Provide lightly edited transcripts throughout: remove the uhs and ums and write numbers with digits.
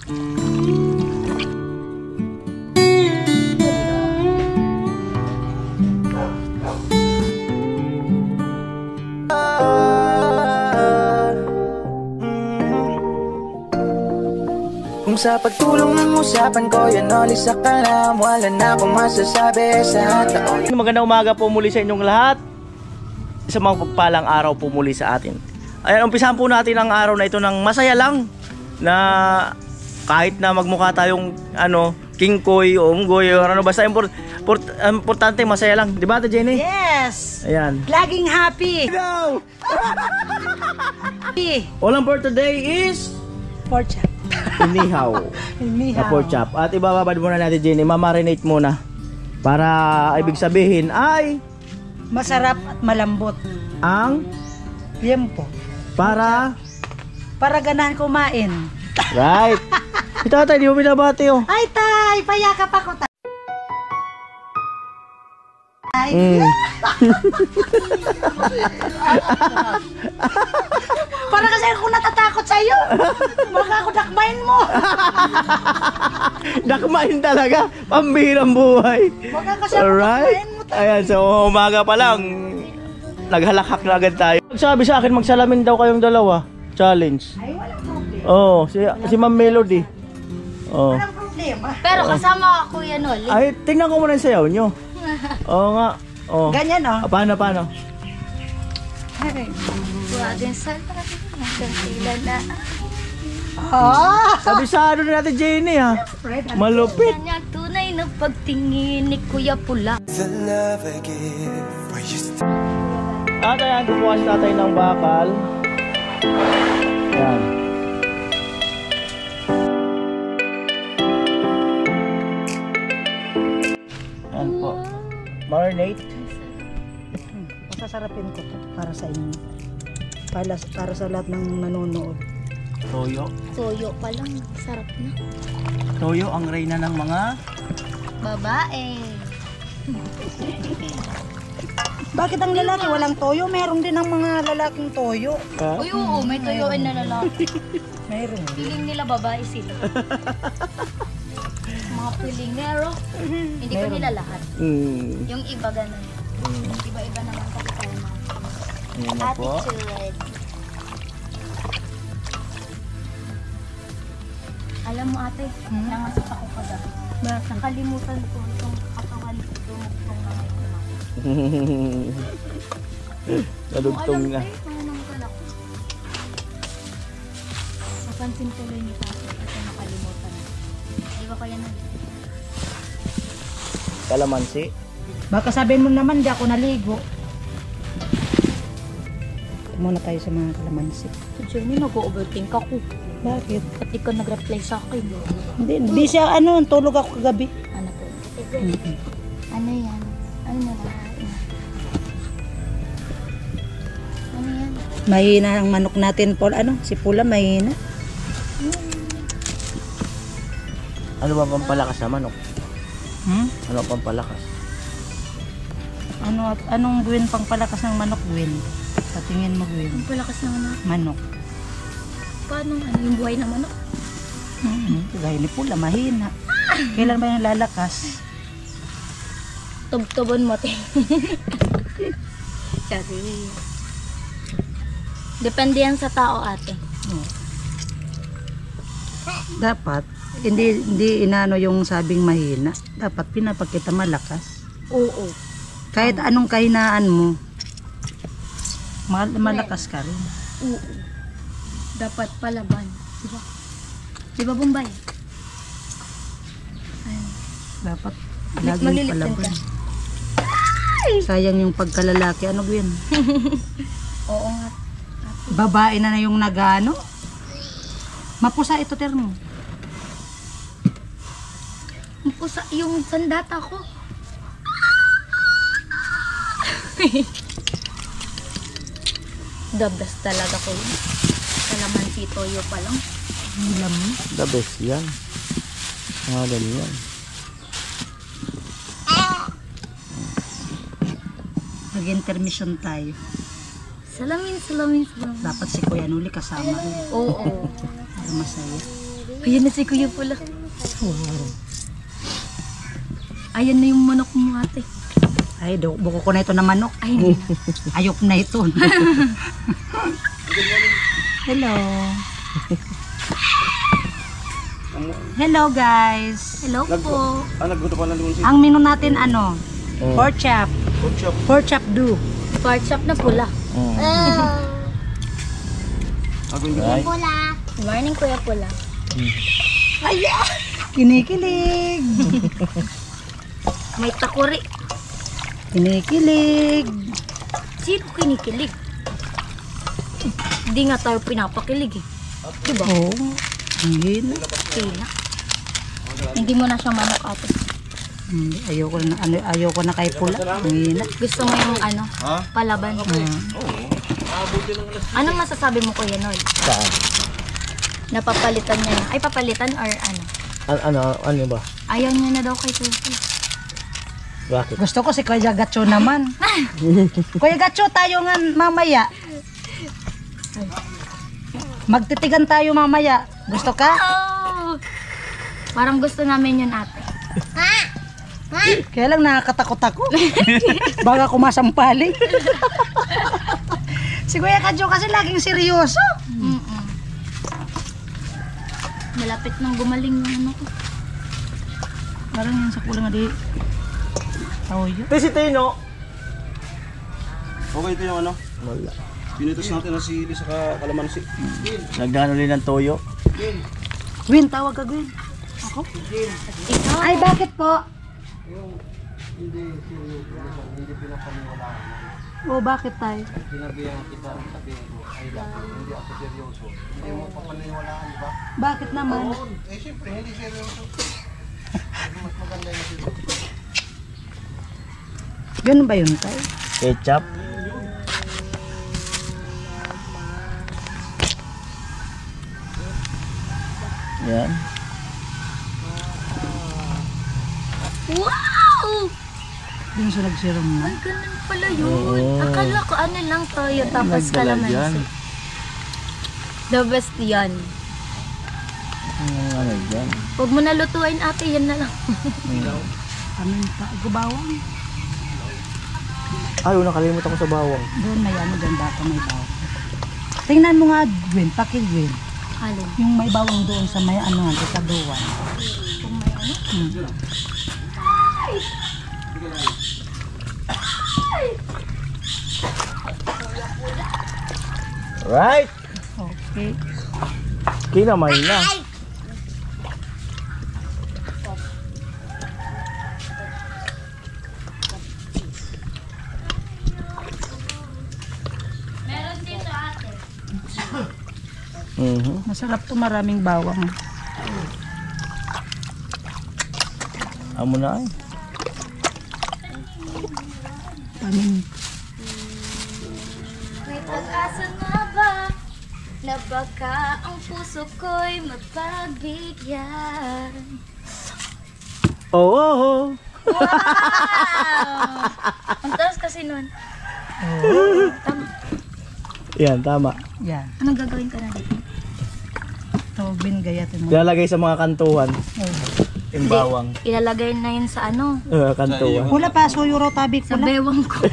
Kung sa pagtulong ng usapan ko, yan ulit sa kalam. Wala na akong masasabi sa taon. Magandang umaga po muli sa inyong lahat. Isang pagpalang araw po muli sa atin. Ayan, umpisahan po natin ang araw na ito ng masaya lang. Na kahit na magmukha tayong King Koy o Unggoy o ano, basta importante masaya lang. Di ba, Jenny? Yes! Ayan. Laging happy! No! Happy! All for today is Pork chop. inihaw. Na pork chop. At ibababad muna natin, Jenny. Mamarinate muna. Para ibig sabihin ay Masarap at malambot. ang Liempo. para Para ganahan kumain. right. Si tatay, di mo binabati oh. Ay, tay! Payakap ako, tay! Para kasi ako natatakot sa'yo. Baka ako dakmain mo. Dakmain talaga. Pambihirang buhay. Baka kasi ako Alright. dakmain mo, tay. Ayan, so umaga pa lang. Naghalakak na agad tayo. Sabi sa akin, magsalamin daw kayong dalawa. Challenge. Ay, walang problema. Oh, si Ma'am Melody. Oh. Walang problema. Pero kasama ako Kuya Noli. Ay, tingnan ko muna yung sayaw nyo. Oo nga. Oh. Ganyan, oh. Paano? Huwagin sa hanggang kailan na. Oh! Kabisado na natin, Jenny, ha? Malupit. Kanya tunay na pagtingin ni Kuya Pula. At ayan, bubukas natin ng bakal. Ayan. Ayan po. Marinate. Masasarapin ko to para sa inyo. Para sa lahat ng nanonood. Toyo. Toyo pa lang, sarap na. Toyo ang reyna ng mga... Babae. Bakit ang lalaki walang toyo? Meron din ang mga lalaking toyo. Ha? Uy, oo, may toyoin na lalaki. Meron. Piling nila babae sila. Mga pilingero. Hindi ko nila lahat. Yung iba ganun. Iba-iba naman kasi tayo mga Ayan na po. attitude. Alam mo ate, nangasip ako kagabi. Nakalimutan ko itong katawan ko dumugtong na may kumain. Nadugtong na. Anong galak? Napansin ko lang ni Tati kasi nakalimutan. Di ba kaya na? Kalamansi. Baka sabihin mo naman, di ako naligo. Muna tayo sa mga kalamansi. Johnny, nag-overthink ako. Bakit? Pati ka nag-reply sa akin. Hindi siya, tulog ako kagabi. Ano po? Ano yan? Ano na ba? Ano yan? Mahina ang manok natin, Paul. Si Pula, mahina. Ano ba pampalakas na manok? Ano pampalakas? Anong Gwen pang palakas ng manok, Gwen? Sa tingin mo, Gwen? Ang palakas naman na. Manok. Paano? Ano yung buhay na manok? Gaya ni Pula, mahina. Kailan ba yung lalakas? Tubtubon mo, te. Sabi. Depende yan sa tao, ate. Dapat, hindi inano yung sabing mahina. Dapat pinapakita malakas. Oo. Kahit anong kahinaan mo, malakas ka rin. Oo. Dapat palaban. Diba? Diba, Bombay? Ayun. Dapat laging Maglilit ka. palaban. Sayang yung pagkalalaki. Ano, Gwen? Oo nga. Babae na yung nagano. Mapusa ito, termo. Yung sandata ko. The best talaga ko yun. Kalamansi toyo pa lang. Alam mo? The best yan. Mahal yan. Nag-intermission tayo. Salamin, salamin, salamin. Dapat si Kuya Nuli kasama rin. Oo. Para masaya. Ayan na si Kuya Pula. Ayan na yung manok mo, ate. Ay, buko ko na ito na manok. Ay, hindi na. Ayok na ito. Hello. Hello guys. Hello po. Nagguto pa lang doon si Ang menu natin ano? Pork chop. Workshop. Pork chop do. Pork chop na pula. Right. Good morning, Kuya Pula. Ay, kinikilig. May takuri. Kinikilig. Sino kinikilig? Hindi nga tayo pinapakilig eh. Diba? Oo. Hindi na. Kaya. Hindi mo na siya manok, ate. Ayoko na kay pula. Hindi na. Gusto mo yung ano? Palaban. Anong masasabi mo, Kuya Noy? Saan? Napapalitan niya na. Ay, papalitan or ano? Ano ba? Ayaw niya na daw kay Kuya Pula. Bakit? Gusto ko si Kuya Gacho naman. Kuya Gacho, tayo nga mamaya. Magtitigan tayo mamaya. Gusto ka? Oh! Parang gusto namin yun, ate. Kaya lang nakakatakot ako. Baka kumasampaling. Si Kuya Gacho kasi laging seryoso. Malapit nang gumaling yung ano ko. Parang yan sa kulang nga di. Taoyo. Si Tino. Okay, ito yung ano. Wala. Pinitos natin ang sili sa kalamansi. Nagdano rin ng toyo. Gwyn, tawag ka Gwyn. Ako? Ikaw? Ay, bakit po? Oh, bakit tayo? Sinabihan kita, sabi ko, ay dapat hindi ako seryoso. Hindi mo pa paniniwalaan, di ba? Bakit naman? Eh, siyempre, hindi seryoso. Mas maganda yung seryoso. Ganun ba yun tayo? Ketchup. Yan. Wow! Yung sa nagsiram na. Ay, ganun pala yun. Akala ko ano lang toyo tapos kalamansi. The best yan. Ano yan? Huwag mo na lutuin, ate. Yan na lang. Amin pa. Gubawang. Ay, nakalimutan ko sa bawang. Doon may ano, ganda ka may bawang. Tingnan mo nga, Gwen, pakigwin. Alin? Yung may bawang doon sa may ano, ikaduan. Kung may ano? Right? Okay. Kinamay na. Meron dito, ate. Masarap to, maraming bawang. Amo na ay. Pamin. May pag-asa nga ba na baka ang puso ko'y mapagbigyan? Oo. Ang taas kasi nun. Tama. Yan, tama. Yan. Anong gagawin ka na dito? Ito, Gwen, gayatin mo. Ilalagay sa mga kantuhan. Oh. Yung bawang. Ilalagay na yun sa ano? Kantuhan. Wala pa, suyo raw tabi ko Sa na. bewang ko.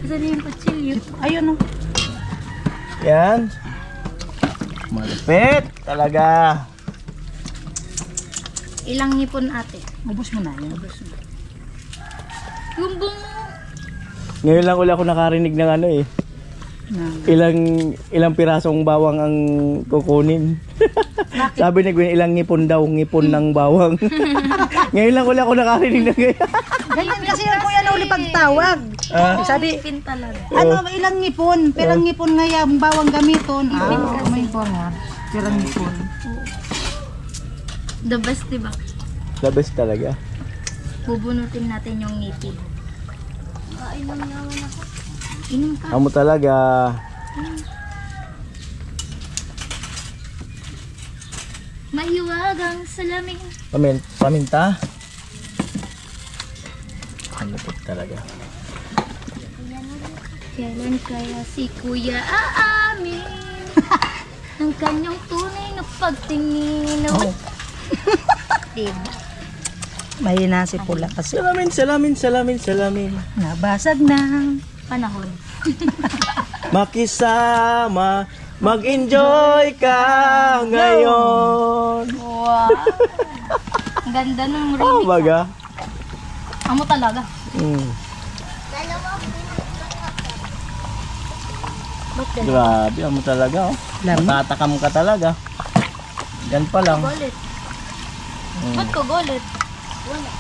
Saan yung kutsilyo? Ayun o. Yan. Malupit talaga. Ilang ngipon, ate? Ubus mo na yan. Ubus mo. Yung bungo. Ngayon lang ulit ako nakarinig ng ano eh. Na. Ilang pirasong bawang ang kukunin. Sabi ni Gwen, ilang ngipon daw, ngipon ng bawang. Ngayon lang ulit ako nakarinig ng ganyan. Ganyan kasi yung kuya na uli pagtawag. Sabi, Ngipin talaga. ano, ilang ngipon? Pirang ngipon nga yung bawang gamiton. May bawang. Pirang ngipon. The best, diba? The best talaga. Bubunutin natin yung ngipin. Inom naman ako. Inom ka. Amo talaga. Mahiwagang salamin. Paminta. Ano po talaga. Kailan kaya si Kuya aamin? Ang kanyang tunay na pagtingin. Oh. Diba? Mahina si Pula kasi Salamin. nabasag na. Panahon. Makisama, mag-enjoy ka ngayon. Wow. Ang ganda ng Oh, remix. baga. Amo talaga. Ba't ganun? Grabe, amo talaga. Oh. Lami. Matatakam ka talaga. Yan pa lang. Golit. Ba't ko golit? Wala.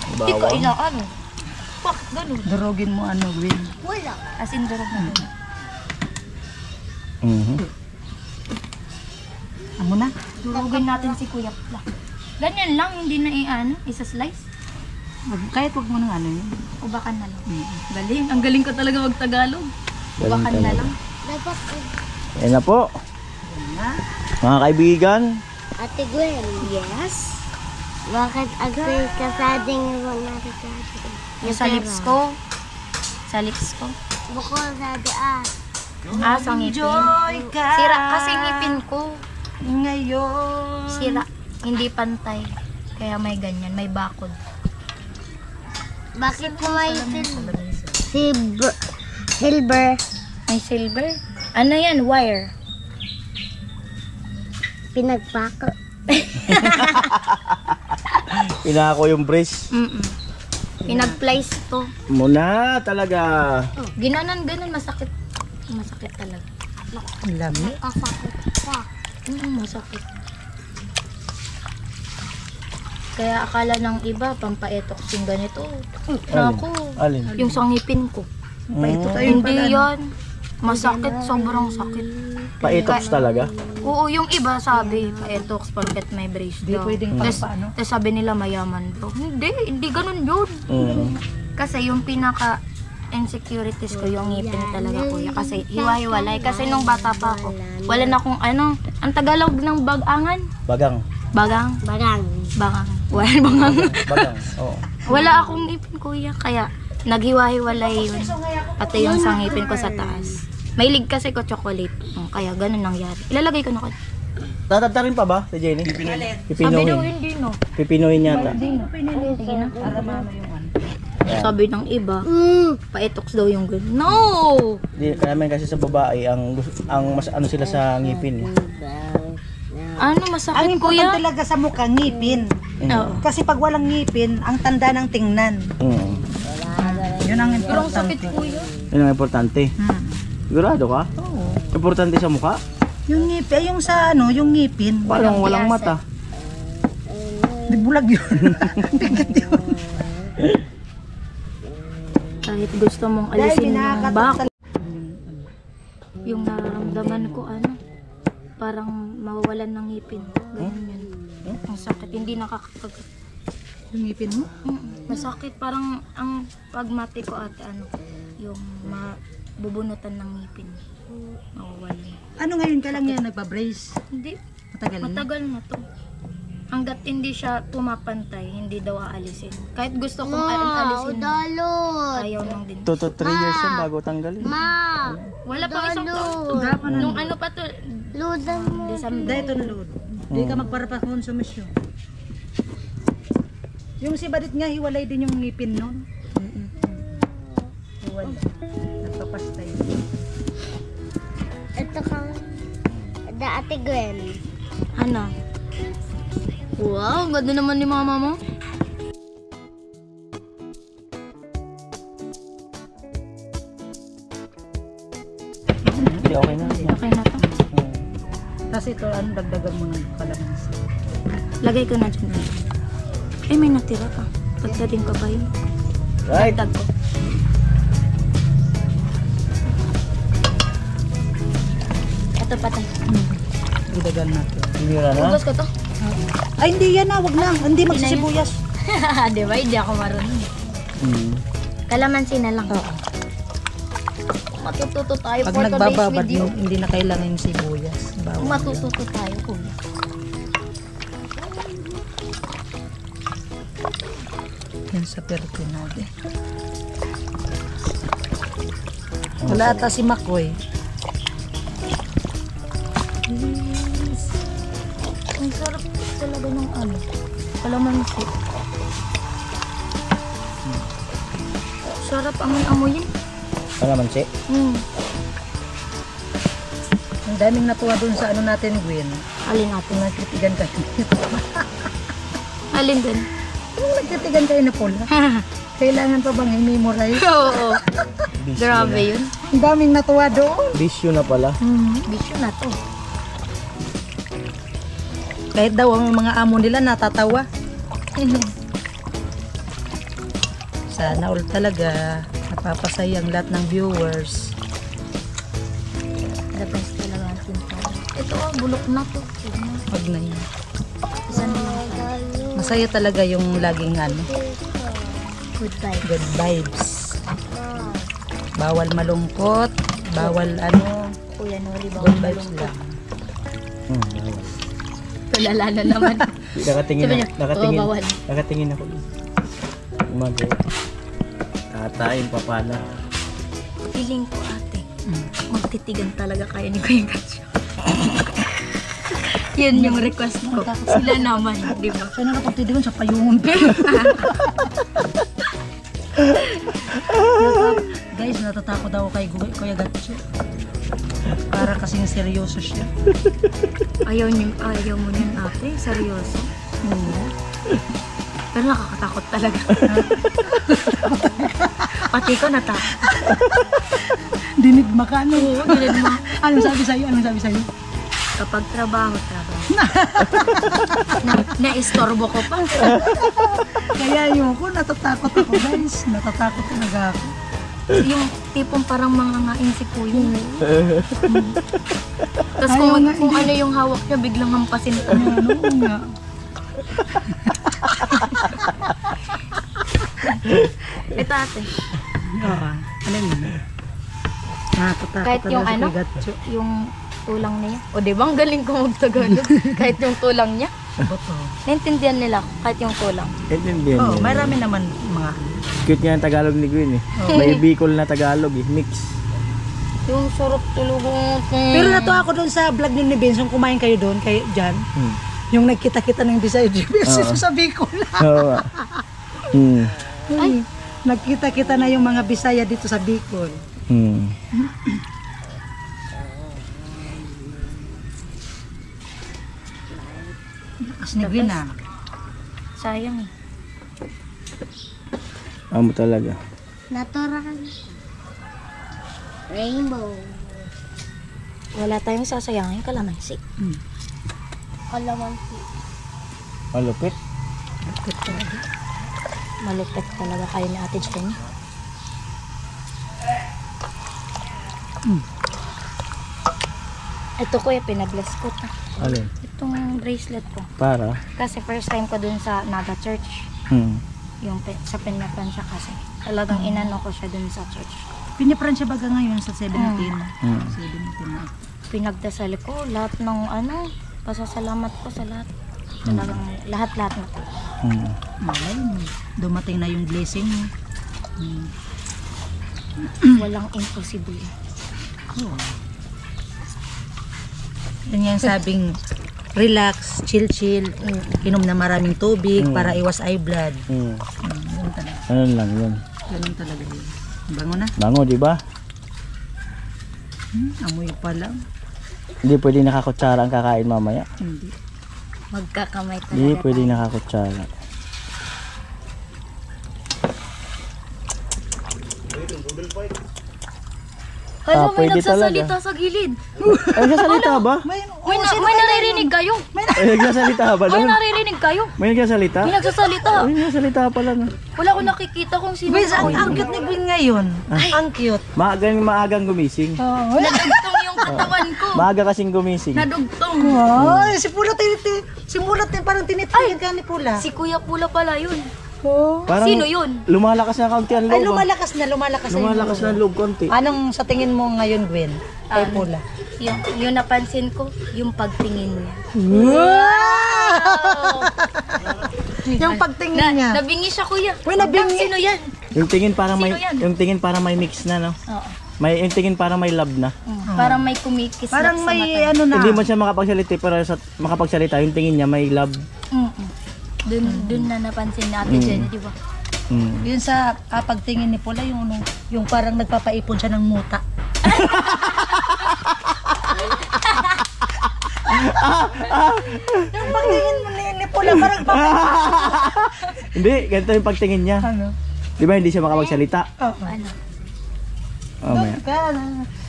Hindi ko Bawang. ilang ano. Bakit ganun? Durugin mo ano, Win. Wala. As in, durog na ganun. Mhm. Amo na. Durugin natin si Kuya Pla. Ganyan lang, hindi na i-ano, isa-slice. Kahit wag mo nang ano yun. Ubakan na lang. Galing. Ang galing ko talaga mag-Tagalog. Ubakan na lang. Yan na po. Mga kaibigan, Ate Gwen. Yes. Bakit agay kasading mo narikado? Yung sa lips ko. Sa lips ko. Bukol sa dias. Sa ngipin. ka. Sira kasi ngipin ko. Ngayon. Sira. Hindi pantay. Kaya may ganyan. May bakod. Bakit mo may silver? May silver. Ano yan? Wire. Pinagpako. pinako yung brace. Pinag-place to. Muna talaga. Ginanon, masakit. Masakit talaga. Ang lami. Kasakit ka. Masakit. Kaya akala ng iba, pampaetok yung ganito. Naku. Alin? Yung sa ngipin ko. Paito tayo Hindi yan. Masakit, sobrang sakit. Paitox talaga. Oo, yung iba sabi, paetox porket may brace Di daw. pwedeng pampaano. Tapos sabi nila mayaman daw. Hindi ganun yun. Kasi yung pinaka insecurities ko yung ngipin talaga, kuya. Kasi hiwa-hiwalay. Kasi nung bata pa ako, wala na akong ano, ang Tagalog ng bagangan. Bagang. Bagang. Barang. Bagang. Wala bagang. Bagang. Oo. Wala akong ngipin, kuya. Kaya naghiwa-hiwalay yun. Pati yung sa ngipin ko sa taas. Mahilig kasi ko chocolate. Kaya ganun nangyari. Ilalagay ko na ko. Tatantarin pa ba si Jenny? Sabi daw Pipinuhin. hindi, no? Pipinuhin yata. Sige na. Para mama yung ano. Sabi ng iba, paetox daw yung ganun. No! Di naman kasi sa babae ang mas ano sila sa ngipin. Eh. Ano, Ang masakit, important kuya? talaga sa mukha, ngipin. Oo. Kasi pag walang ngipin, ang tanda ng tingnan. Yun ang Pero ang importante. sakit, kuya. Yun ang importante. Sigurado ka? Oo. Importante sa mukha? Yung ngipin, yung sa ano, yung ngipin. Parang walang mata. Di bulag yun. Bigat yun. Kahit gusto mong alisin yung bako. Yung nararamdaman ko, ano, parang mawawalan ng ngipin. Ganun yun. Ang sakit, hindi nakakapag... Yung ngipin mo? Masakit, parang ang pagmati ko ate, ano, yung mabubunutan ng ngipin. Mawawalan. Ano ngayon ka lang yan, nagpa-brace? Hindi, Matagal na. matagal na to. Hanggat hindi siya pumapantay, hindi daw aalisin. Kahit gusto kong alisin, Dalot. ayaw nang din. 2 to 3 years yan bago tanggalin. Ma. Wala pa isang taon. Dapat na. Nung ano pa to, Ludan mo. December. Dahil ito na load. Hindi ka magpara pa konsumisyon. Yung si Badit nga, hiwalay din yung ngipin nun. Hiwalay. Nagpapastay. Ito kang da Ate Gwen. Ano? Wow, ganda naman ni mama mo. Hindi, okay na. Okay na to. Kasi ito, ano, dagdagan mo ng kalamansi. Lagay ko na dyan. Ay, may natira pa. Pagdating ko ba yun? Right. Dagdag ko. Ito pa tayo. Dagdagan natin. Hindi na na. Ubus ko to. Ay, hindi yan na. Wag na. Hindi magsisibuyas. Di ba? Hindi ako marunong. Kalamansi na lang. Oo. Matututo tayo Pag for today's nagbababad, video. hindi na kailangan yung sibuyas. Bawal. Matututo tayo, kuya. Yan sa pertinade. Wala ata si Makoy. Yes. Ang sarap talaga ng ano. Kalamansi. Sarap amoy-amoyin. Kalamansi. Ang daming natuwa dun sa ano natin, Gwen. Alin natin? Nagtitigan kayo. Alin din? Kung nagtitigan kayo na pula, kailangan pa bang i-memorize? Oo. Grabe yun. Ang daming natuwa doon. Bisyo na pala. Bisyo na to. Kahit daw ang mga amo nila natatawa. Sana all talaga napapasaya ang lahat ng viewers. The best talaga ang tinta. Ito bulok na to. Wag na yun. Isa na lang. Masaya talaga yung laging ano, Good vibes. good vibes. Bawal malungkot, bawal ano, Kuya Noli, good bawal vibes malungkot. lang. Tulala na naman. Nakatingin, Sabi niya, nakatingin, bawal. nakatingin ako. Umaga. Katayin pa pala. Feeling ko ate, magtitigan talaga kayo ni Kuya Gatcho. Yan yung request ko. Sila naman, di ba? Sana nakapagtidigan sa payungon. Guys, natatakot ako kay Kuya Gatcho. Para kasing seryoso siya. Ayaw mo niyan ate, seryoso. Pero nakakatakot talaga. Pati ko natakot. Dinigma ka, ano? Oo, ganun mo. Anong sabi sa'yo? Anong sabi sa'yo? Kapag trabaho. Na-istorbo ko pa. Kaya ayoko, natatakot ako guys. Natatakot talaga ako. Yung tipong parang mangangain si Kuya. Tapos Ayaw nga, kung ano yung hawak niya, biglang hampasin ka. Ano nga? Ito ate, Oo. Ano yun? Natatakot kahit yung talaga si ano, Kuya Gatcho. yung tulang niya. O di ba ang galing ko mag-Tagalog? Kahit yung tulang niya. Boto. Naintindihan nila ako, kahit yung tulang. Intindihan Oo, niyo. marami naman mga Cute nga yung Tagalog ni Gwen eh. May Bicol na Tagalog eh. Mix. Yung surok tulugong. Pero natuwa ako doon sa vlog ni Benson, kumain kayo doon, kay Jan. Yung nagkita-kita ng Bisaya GPS sa Bicol. Oo nga. Ay, nagkita-kita na yung mga Bisaya dito sa Bicol. Lakas ni Gwen ah. Sayang eh. Amo talaga. Natural. Rainbow. Wala tayong sasayangin kalamansi. Kalamansi. Malupit. Malupit talaga kayo ni Ate Jenny. Ito kuya, pinabless ko ta. Alin? Itong bracelet ko. Para? Kasi first time ko dun sa Naga Church. Yung sa Pinapan siya kasi. Talagang inano ko siya dun sa church. Pinipran siya baga ngayon sa 17. 17 na. Pinagdasal ko lahat ng ano, pasasalamat ko sa lahat. Talagang lahat-lahat na to. Malay mo, dumating na yung blessing mo. Walang impossible. Yun yung sabing relax, chill, inom na maraming tubig para iwas eye blood. Yun talaga. Ano lang yun? Ganun talaga yun. Bango na. Bango, di ba? Amoy pa lang. Hindi pwede nakakutsara ang kakain mamaya. Hindi. Magkakamay talaga. Hindi pwede nakakutsara. Hala, may pwede nagsasalita sa gilid. Ay, nagsasalita ba? May naririnig kayo. Ay, nagsasalita ba May doon? naririnig kayo. May nagsasalita? May nagsasalita. Ay, nagsasalita pa lang. Wala ko nakikita kung sino. Guys, ang cute ni Gwen ngayon. Ang cute. Maagang gumising. Nadugtong yung katawan ko. Maaga kasing gumising. Nadugtong. Ay, si Mulat parang tinitigan ka ni Pula. Si Kuya Pula pala yun. Parang Sino yun? lumalakas na kaunti ang loob. Ay, ah. lumalakas na Lumalakas na ang loob konti. Anong sa tingin mo ngayon, Gwen? Kay Pula. Yung napansin ko, yung pagtingin niya. Yung pagtingin niya. Nabingi siya kuya. Uy, nabingi. Sino yan? Yung tingin parang may Sino yan? yung tingin parang may mix na, no? Oo. May yung tingin parang may love na. Parang may kumikis Parang sa may mata. ano na. Hindi man siya makapagsalita pero sa makapagsalita yung tingin niya may love. Dun na napansin natin Jenny, di ba? Yun sa kapag tingin ni Pula, yung parang nagpapaipon siya ng muta. Yung pagtingin mo ni Pula, parang Hindi, ganito yung pagtingin niya. ano? Di ba hindi siya makapagsalita? Ano? Oh,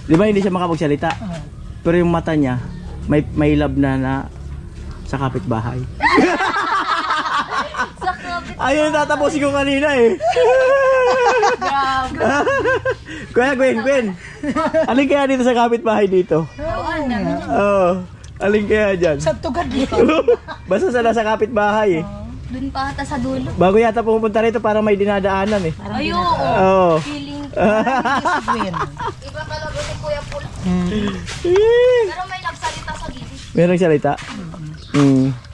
di ba hindi siya makapagsalita? Pero yung mata niya may love na sa kapitbahay. Sa kapit. Ayun, tatapusin ko kanina eh. Grabe. Kuya Gwen. Alin kaya dito sa kapitbahay dito? Oo. Alin kaya dyan? Sa tugad dito. Basta sa nasa kapitbahay eh. Dun pa ata sa dulo. Bago yata pumunta rito para may dinadaanan eh. Ay, oo. Oo. Feeling. Si Gwen. Iba talaga ni Kuya Pula. Pero may nagsalita sa gilid. Merong salita?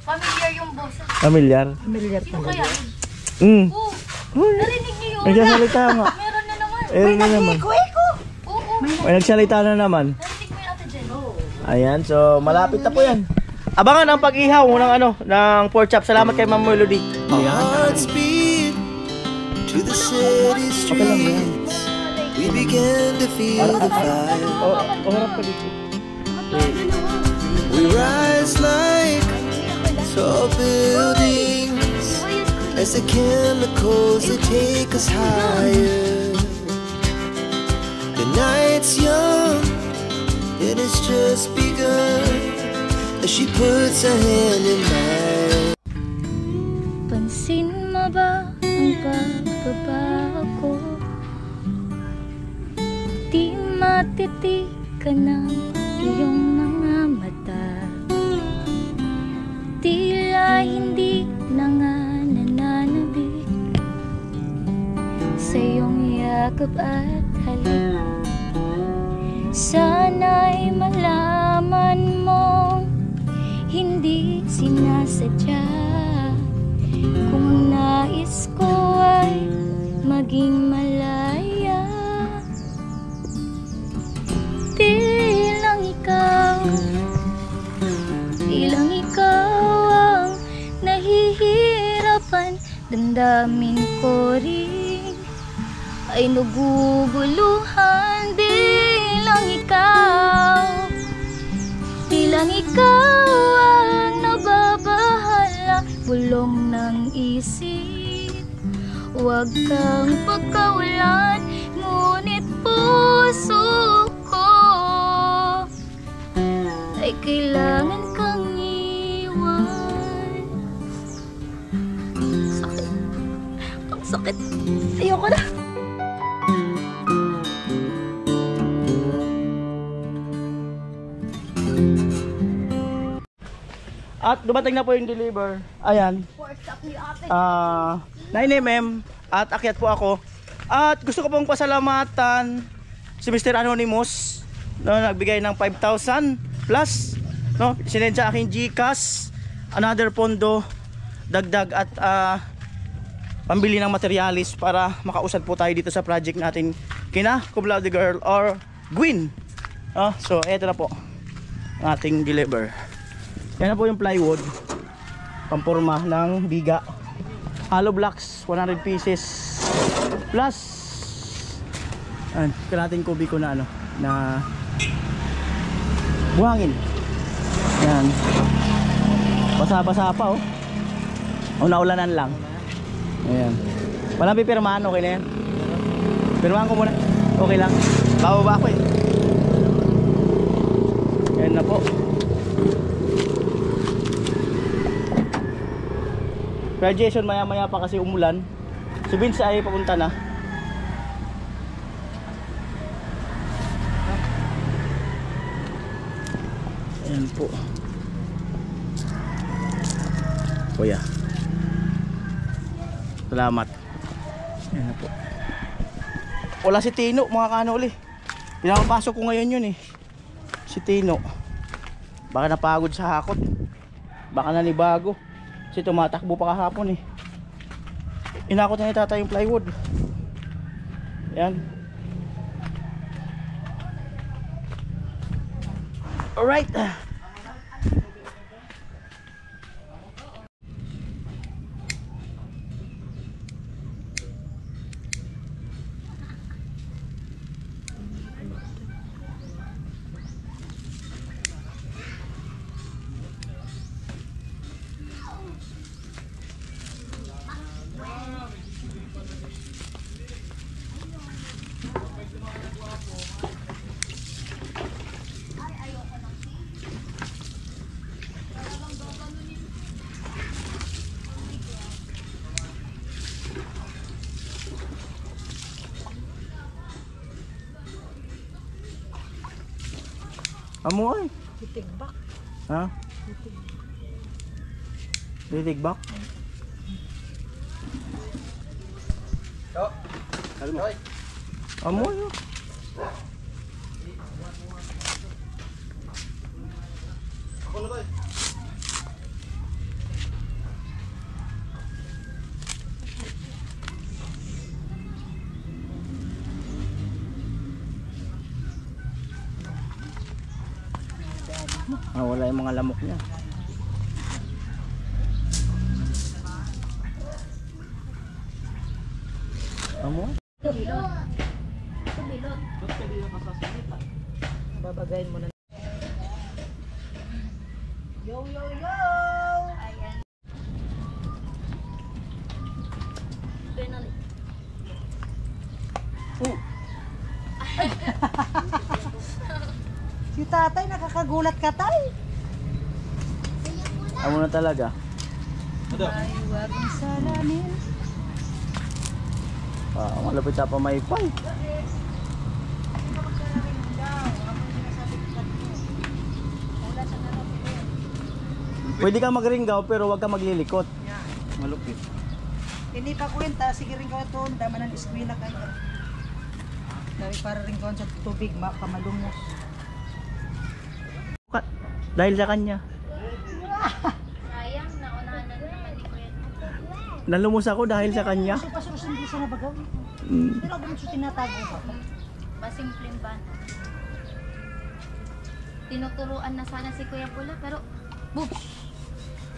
Familiar yung boses. Familiar? Familiar Sino kaya? Oo. Narinig niyo yun? Nagsasalita nga. Meron na naman. Meron na naman. Oo. May nagsalita na naman. Narinig mo yung Ate Jen. Ayan, so malapit na po yan. Abangan ang pag-ihaw ng pork chop. Salamat kay Ma'am Melody. Hearts beat to the city streets. We began to feel the fire. Harap ka dito. We rise like tall buildings as the chemicals they take us higher. The night's young, it has just begun. As she puts her hand in mine. Pansin mo ba ang pagbabago? Di matitikan ng iyong mga mata. Tila hindi na nga nananabik sa iyong yakap at halik. Sana'y malaman mong hindi sinasadya. Kung nais ko ay maging malaya, tilang ikaw ang nahihirapan. Damdamin ko rin ay naguguluhan. Tilang ikaw ang nababahala, bulong ng isip. Huwag kang pagkawalan, ngunit puso ko ay kailangan kang iwan. Sakit. Ang sakit. Ayoko na. At dumating na po yung deliver. Ayan. 9mm. At akyat po ako. At gusto ko pong pasalamatan si Mr. Anonymous, no, nagbigay ng 5,000 plus, no, sinend sa aking GCash, another pondo, dagdag at pambili ng materialis para makausad po tayo dito sa project natin kina Cum Laude Girl or Gwen. So eto na po ang ating deliver. Yan na po yung plywood, pampurma ng biga, hollow blocks 100 pieces plus kalating kubiko na na buhangin. Yan, basa-basa pa naulanan lang. Ayan, walang pipirmahan, okay na yan. Pirmahan ko muna, okay lang, bababa ako yan na po. Kaya Jason, maya pa kasi umulan. Si Vince ay papunta na. Ayan po. Kuya, salamat. Ayan na po. Wala si Tino, mga kanoli. Pinapapasok ko ngayon yun si Tino. Baka napagod sa hakot, baka nanibago. Kasi tumatakbo pa kahapon Inakot na ni tata yung plywood. Yan. Alright. Amo ay. Titigbak. Ha? Titigbak? Amo ay. Wala yung mga lamok niya. Amo? Babagayin mo na. Yo, yo, yo! Si tatay, nakakagulat ka tay. Amo na talaga. Ay, wag mong salamin. Malapit na pa may pay. Pwede ka magringgaw pero wag ka maglilikot. Malupit. Hindi pa kwenta, sige rin ka ito, dama ng eskwela kayo. Dahil para rin ka sa tubig, kamalungos. Dahil sa kanya. Sayang, naunahan na naman ni Kuya. Nalumos ako dahil sa kanya. Kasi pasurus hindi siya nabagaw. Pero ako siya tinatago ba? Masimpleng bata. Tinuturuan na sana si Kuya Pula pero boom!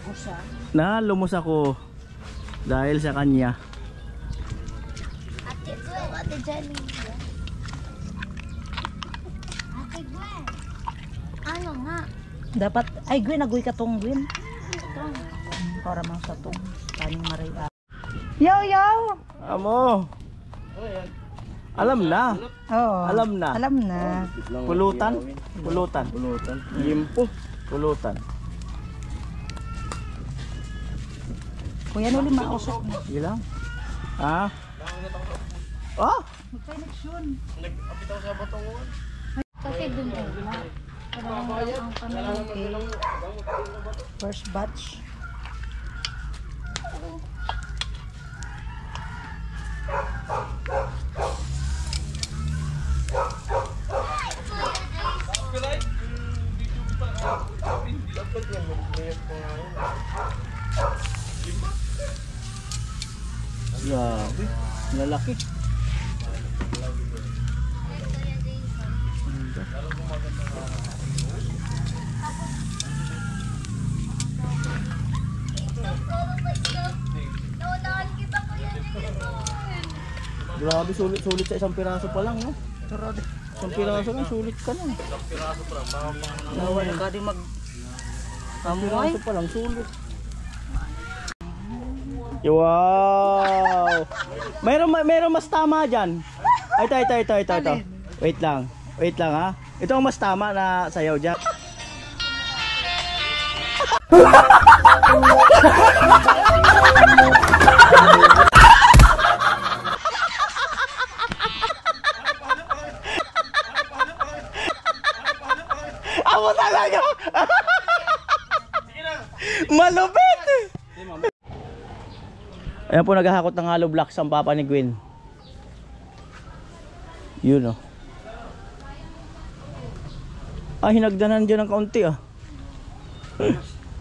Gusa. Nalumos ako dahil sa kanya. Ate Gwen. Ate Jenny. Ate Gwen. Ano nga? Dapat, ay Gwen, nagoy ka tong Gwen. Para mang sa tong kaning maray. Yo, yo! Amo. Alam na. Oo. Alam na. Alam na. Pulutan. Pulutan. Pulutan. Yimpo. Pulutan. Kuya no, lima usok na. Ilang? Ha? Ah? Mag-connection. Kasi dun eh. Parang ang kami. First batch. Grabe. Lalaki. Grabe, sulit sa isang piraso pa lang, no? Isang piraso lang, sulit ka na. Nawala ka di mag... Isang piraso pa lang, sulit. Wow! Mayroon mas tama dyan. Ay, ito. Wait lang ha. Ito ang mas tama na sayaw dyan. Amo talaga! Malupit! Ayan po, naghahakot ng hollow blocks ang papa ni Gwen. Yun o. Hinagdanan dyan ng kaunti ah.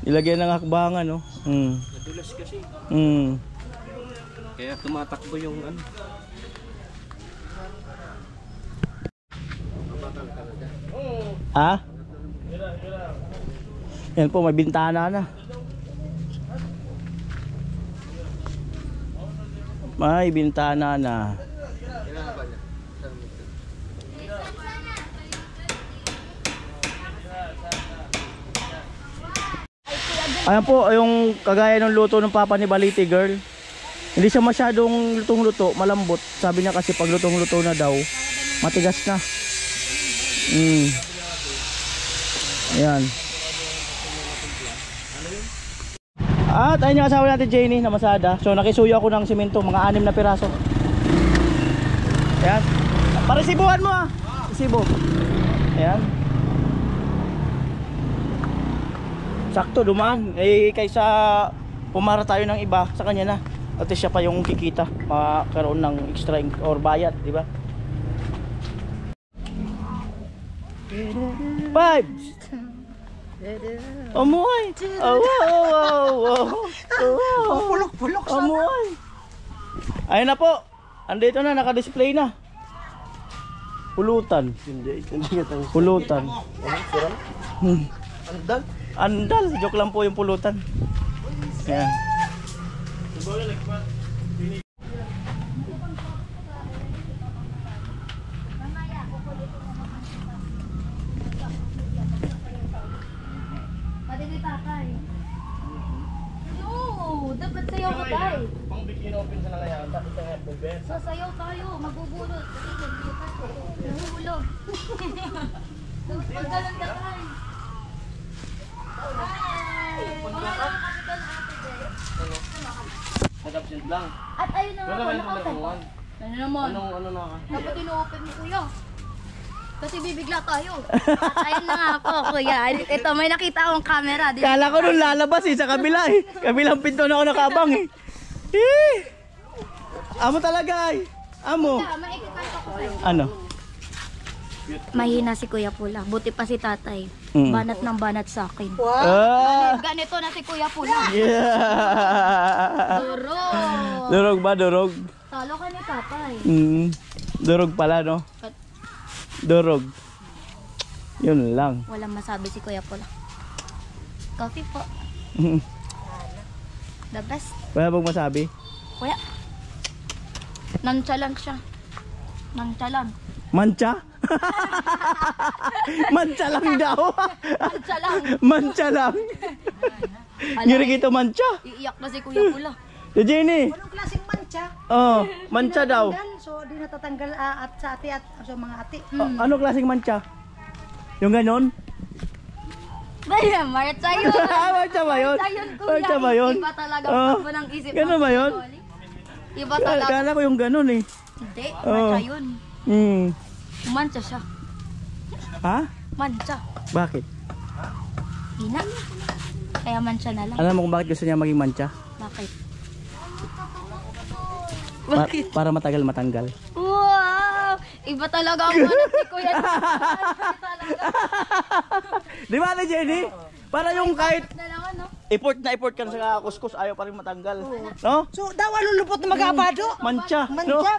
Ilagyan ng hakbangan no. Nadulas kasi. Kaya tumatakbo yung ano. Ha? Yan po, may bintana na. May bintana na. Ayan po, yung kagaya ng luto ng papa ni Baliti Girl. Hindi siya masyadong lutong-luto, malambot. Sabi niya kasi pag lutong-luto na daw, matigas na. Ayan. At ayun yung asawa natin, Jenny, na masada. So nakisuyo ako ng simento, mga 6 na piraso. Ayan. Paresibuhan mo ah. Resibo. Ayan. Sakto dumaan. Eh kaysa pumara tayo ng iba sa kanya na. At siya pa yung kikita, makakaroon ng extra or bayad, di ba? 5. Amoy. Pulok-pulok. Amoy. Ayun na po. Andito na, naka-display na. Pulutan. Pulutan. Andal. Joke lang po yung pulutan. Ayan. Dapat sayaw ka tayo. Pang bikini open sa nangyayari. Dapat tayo bubet. Sasayaw tayo, magugulot. Nahulog. Pagkalan ka tayo. Nag-absent lang. At ayun na nga po, naka-open. Ano naman? Ano na ka? Dapat ino-open mo, kuya. Kasi bibigla tayo. At ayun na nga po, kuya. Ito, may nakita akong camera. Kala ko nung lalabas sa kabila eh. Kabilang pinto na ako nakabang eh. Amo talaga eh. Amo. Maikikwento ko sa'yo. Ano? Mahina si Kuya Pula. Buti pa si tatay. Banat ng banat sa akin. Ganito na si Kuya Pula. Yeah. Durog. Durog ba? Durog? Talo ka ni tatay. Durog pala no? Durog. Yun lang. Walang masabi si Kuya Pula. Coffee po. The best. Wala bang masabi? Kuya. Nonchalant siya. Nonchalant. Mancha? Mancha lang daw. Mancha lang. Mancha lang. Ngirigito mancha. Iiyak na si Kuya Pula. Si Jenny. Anong klaseng mancha? Oh, mancha daw. So, di natatanggal at sa ati at sa mga ati. Ano klaseng mancha? Yung ganon? Dahil, marcha yun. Mancha ba yun? Mancha ba yun? Iba talaga Oh, pag ng isip. ganun ba yun? Iba talaga. Kala ko yung ganon eh. Hindi, mancha yun. Mancha siya. Ha? Mancha. Bakit? Hina. Kaya mancha na lang. Alam mo kung bakit gusto niya maging mancha? Bakit? Para matagal matanggal. Wow! Iba talaga ang manat ni Kuya. Di ba na Jenny? Para yung kahit Na lang ano? effort na effort ka sa kuskus, ayaw pa rin matanggal. No? So, daw lulupot na mag-abado? Mancha. No? Mancha.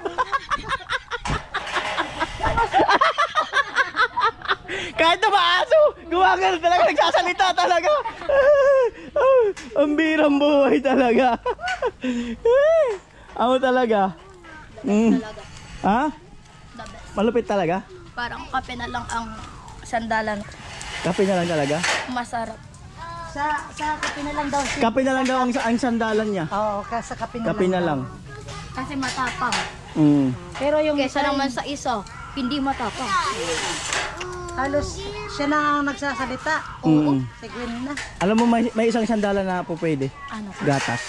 Kahit na maaso, gumagano talaga, nagsasalita talaga. Ang birang buhay talaga. Ako talaga. Ha? The best. Malupit talaga? Parang kape na lang ang sandalan. Kape na lang talaga? Masarap. Sa kape na lang daw. Kape na lang daw ang sandalan niya. Oo, sa kape na Kape na lang. Kasi matapang. Pero yung Kesa naman sa isa, hindi matapang. halos siya na ang nagsasalita. Oo. Si Gwen na. Alam mo, may isang sandalan na po pwede. Ano? Gatas.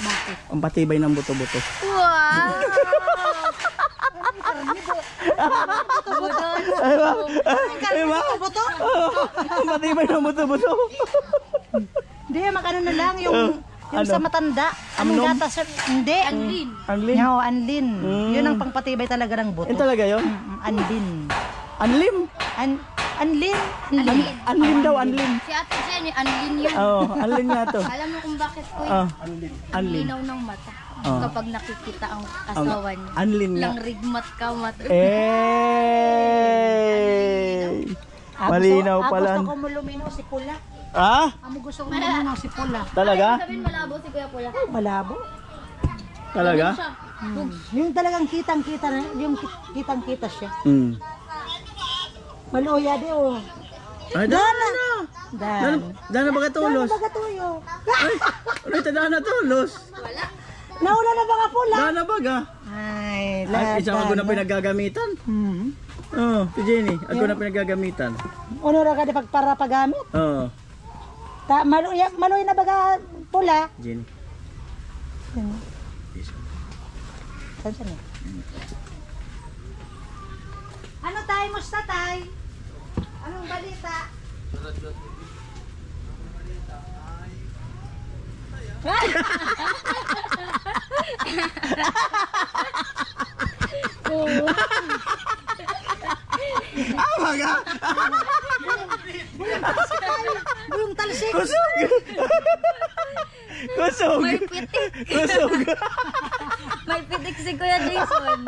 Bakit? Ang patibay ng buto-buto. Wow! Ay ba? Buto? Ang patibay ng buto-buto. Hindi, makano na lang yung ano? sa matanda. Anong Amnom? gatas? Hindi. Anlin. Anlin? No, anlin. Yun ang pangpatibay talaga ng buto. Yun talaga yun? Anlin. Anlim? Anlin. Anlim daw, anlim. Si Ate Jenny, anlin yun. Oo, anlim nga to. Alam mo kung bakit ko Oh, Ang anlim. linaw ng mata. Oh. Kapag nakikita ang asawa niya. Anlim nga. Lang rigmat ka mat. Eh. Malinaw pala. Gusto ko mo lumino si pula. Ha? Amo gusto ko naman si Pula. Talaga? Sabihin malabo si Kuya Pula. Malabo. Talaga? Yung talagang kitang-kita na, yung kitang-kita siya. Hmm. Maluya di oh. Ay, Dana! Dana ba katulos? Bagatuyo. Ay, ulit Dana tulos. Nauna na ba ka Pula? Dana baga. Ay, At lahat. isang ako na pinagagamitan. Hmm. Oo, si Jenny. Ako na pinagagamitan. Uno ra ka di pagpara pagamit. Oo. Maluya na ba ka Pula? Jenny. Saan siya niya? Ano tayo? Musta tayo? Anong balita? Baga! Yung talsik. Kusog! Kusog! May pitik. Kusog! May pitik si Kuya Jason.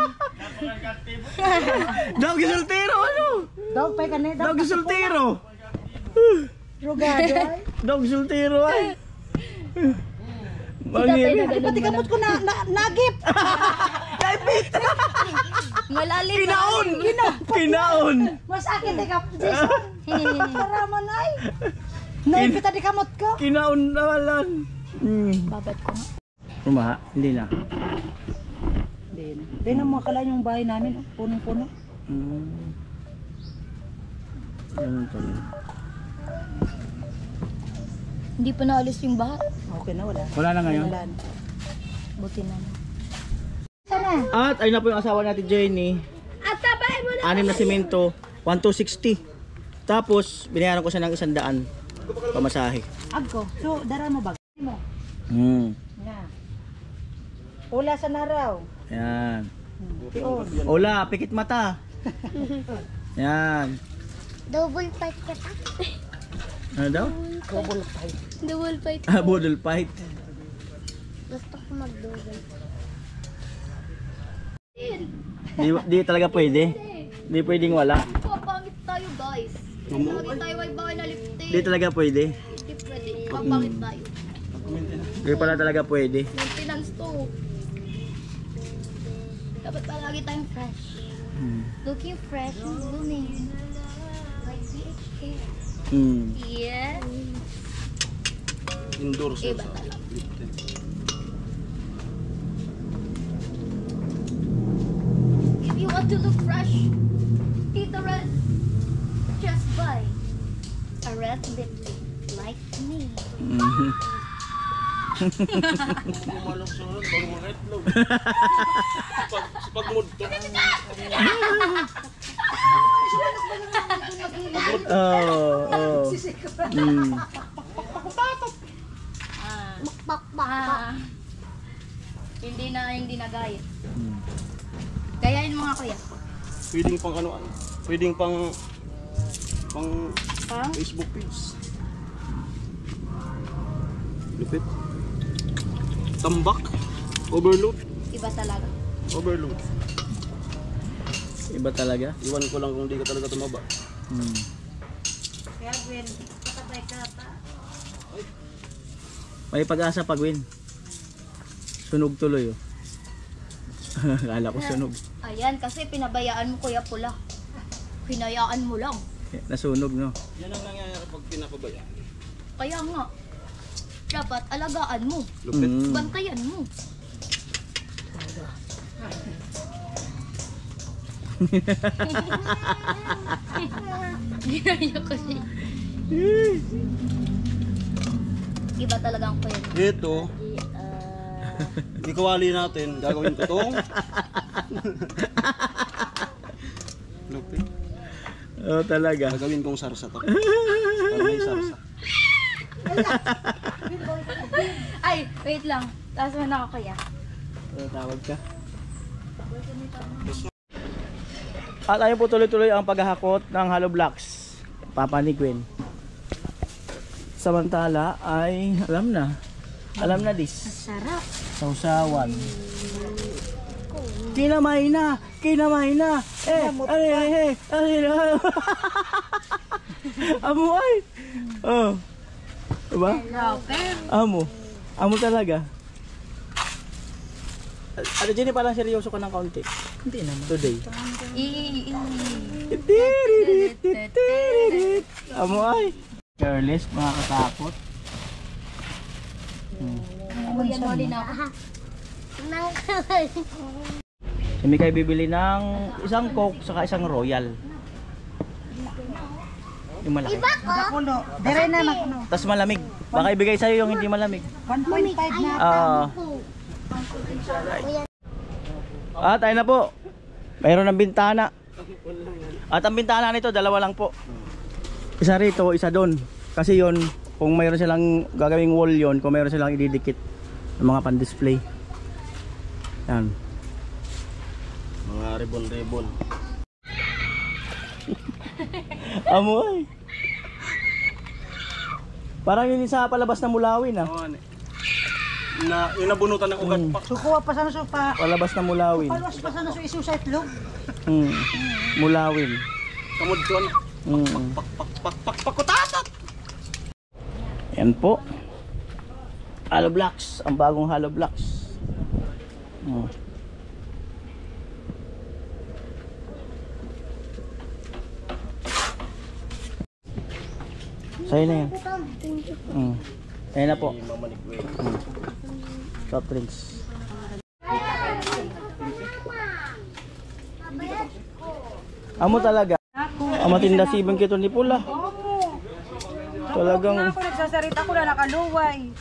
Dog soltero ano? Dog pa ka na. Dog soltero! Rugado ay. Dog soltero ay! Bangin! Pati kamot ko na nagip. Malalim. Kinaon! Kinaon! Mas akin di ka, Jason. Paraman ay. Naipita di kamot ko. Kinaon naman. Babat ko nga. Rumaha? Hindi na. Hindi na makalaan yung bahay namin. Oh. Punong-puno. Ganun to. Hindi pa naalis yung baha. Okay na, wala. Wala na ngayon? Wala na. Buti na. Sana. At ayun na po yung asawa natin Jenny. At sabay mo na. 6 na simento, 1,260. Tapos binayaran ko siya ng 100 pamasahe. Agko. So, dara mo ba? Mo. Yan. Ula sa naraw. Yan. Tiyon. Ola, pikit mata. Yan. Double fight ka ta? Ano daw? Double fight. Double fight. Budol fight. Gusto ko mag-double. Di talaga pwede. Di pwedeng wala. Papangit tayo guys. Lagi tayo ay baka nalipte. Di talaga pwede. Hindi pwede. Papangit tayo. Di pala talaga pwede. Maintenance to. Dapat palagi tayong fresh. Looking fresh and blooming. Like BHK. Yeah. Indoor Iba talaga. If you want to look fresh, eat the red. Just buy a red lip tint like me. Malok-sunod, bago mag-itlog. Pag-mood to. Oh. Hindi na gaya. Gayahin mo nga kuya. Pwedeng pang ano, pwedeng pang Pang? Facebook page. Lupit. Tambak. Overload. Iba talaga. Overload. Iba talaga. Iwan ko lang kung di ka talaga tumaba. Kaya Gwen, katabay ka pa. May pag-asa pag win. Sunog tuloy oh. Kala ko sunog. Ayan, kasi pinabayaan mo kuya Pula. Hinayaan mo lang. Nasunog no. Yan ang nangyayari pag pinapabayaan. Kaya nga, dapat alagaan mo. Lupit. Bantayan mo. Ginaya ko siya. Iba talaga ang kuya. Ito, ikawali natin, gagawin ko itong lupit. Oh, talaga. Gagawin kong sarsa to. Para may sarsa. Ay, wait lang. Taas mo na ako kuya. Tawag ka. At ayun po tuloy-tuloy ang paghahakot ng hollow blocks. Papa ni Gwen. Samantala ay alam na dis. Sarap. Sausawan. Kinamay na. Amuay. Oh. Diba? Amo. Amo talaga. Ano, Jenny, parang seryoso ka ng kaunti. Hindi naman. Today. Amo ay. Careless, makakatakot. Kami kayo bibili ng isang Coke saka isang Royal. Yung malaki. Makuno. Dire na makuno. Tapos malamig. Baka ibigay sa'yo yung hindi malamig. 1.5 na. Tayo na po. Mayroon ng bintana. At ang bintana nito, dalawa lang po. Isa rito, isa doon. Kasi yon, kung mayroon silang gagawing wall yon, kung mayroon silang ididikit ng mga pan-display. Yan. Mga ribbon-ribbon. Amoy. Parang yun sa palabas na Mulawin ah. Na yung nabunutan ng ugat pa. Sukuha pa sa naso pa. Palabas na Mulawin. Palwas pa sa naso isu sa itlog. Mulawin. Kamod doon. Pakutatak. Yan po. Hollow blocks, ang bagong hollow blocks. Sa'yo na yan. Ayan na po. Soft drinks. Amo talaga. Ang matinda sibang kito ni Pula. Talagang Ako nagsasarita ko na nakaluway.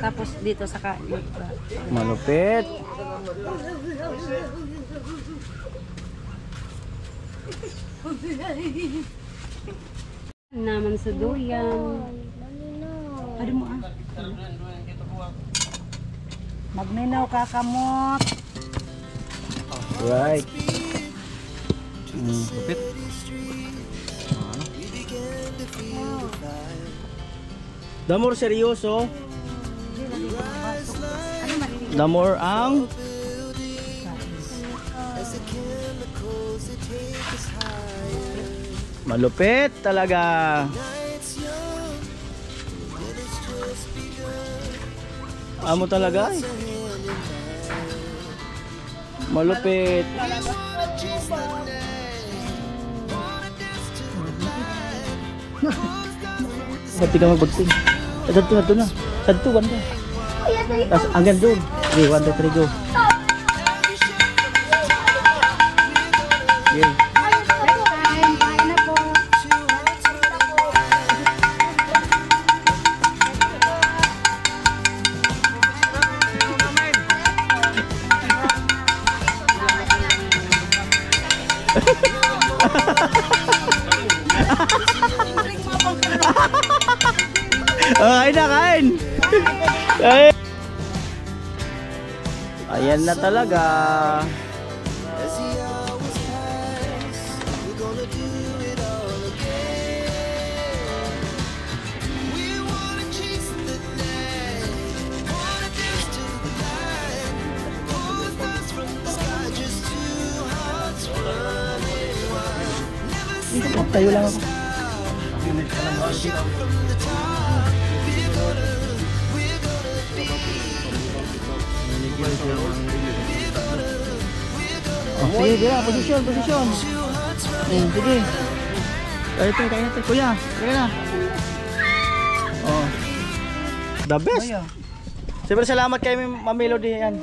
Tapos dito sa kain. malupit. Naman sa duyan. Pwede mo ah. Magminaw ka kamot. Right. Lupit. The more seryoso, the more ang malupit talaga. Amo talaga eh. Malupit. Pati ka magbagting. Sadto na. Sadto banda. Tapos hanggang doon. Okay, 1, 2, 3, go. Okay. Kain na, kain! Kain! Ayan na talaga. Tayo lang ako. Sige, gira, posisyon. Sige. Kaya natin, kuya. Kaya na. The best. Siyempre, salamat kay Ma'am Melody. Yan.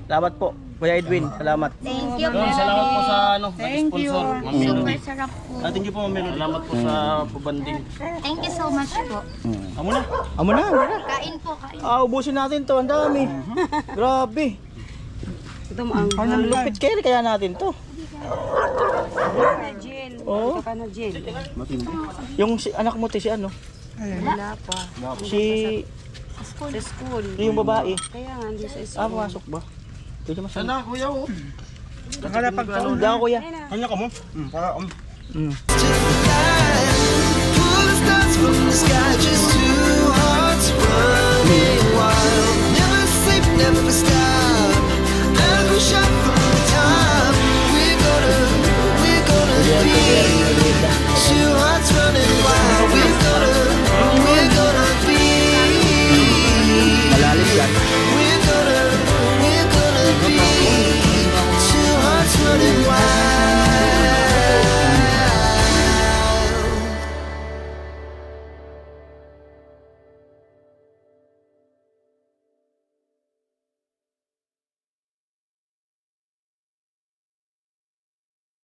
Salamat po, Kuya Edwin. Salamat. Thank you po. Salamat po sa nag-sponsor. Ma'am Melody. Super sarap po. Thank you po, Ma'am Melody. Salamat po sa pabanding. Thank you so much po. Amo na. Amo na. Kain po, kain. Ubusin natin to. Ang dami. Grabe. Ito mo ang Ang lupit kaya natin to. Jill. Oh. Ito ka na, Jill. Yung anak mo, si ano? Wala pa. Si Sa school. yung babae. Kaya nga, hindi sa school. Pumasok ba? Pwede masama. Sana, kuya, oh. Hindi ako, kuya. Kanya ka mo? Para, Pull the stars from the sky, just two hearts running wild. Never sleep, never stop. As we shot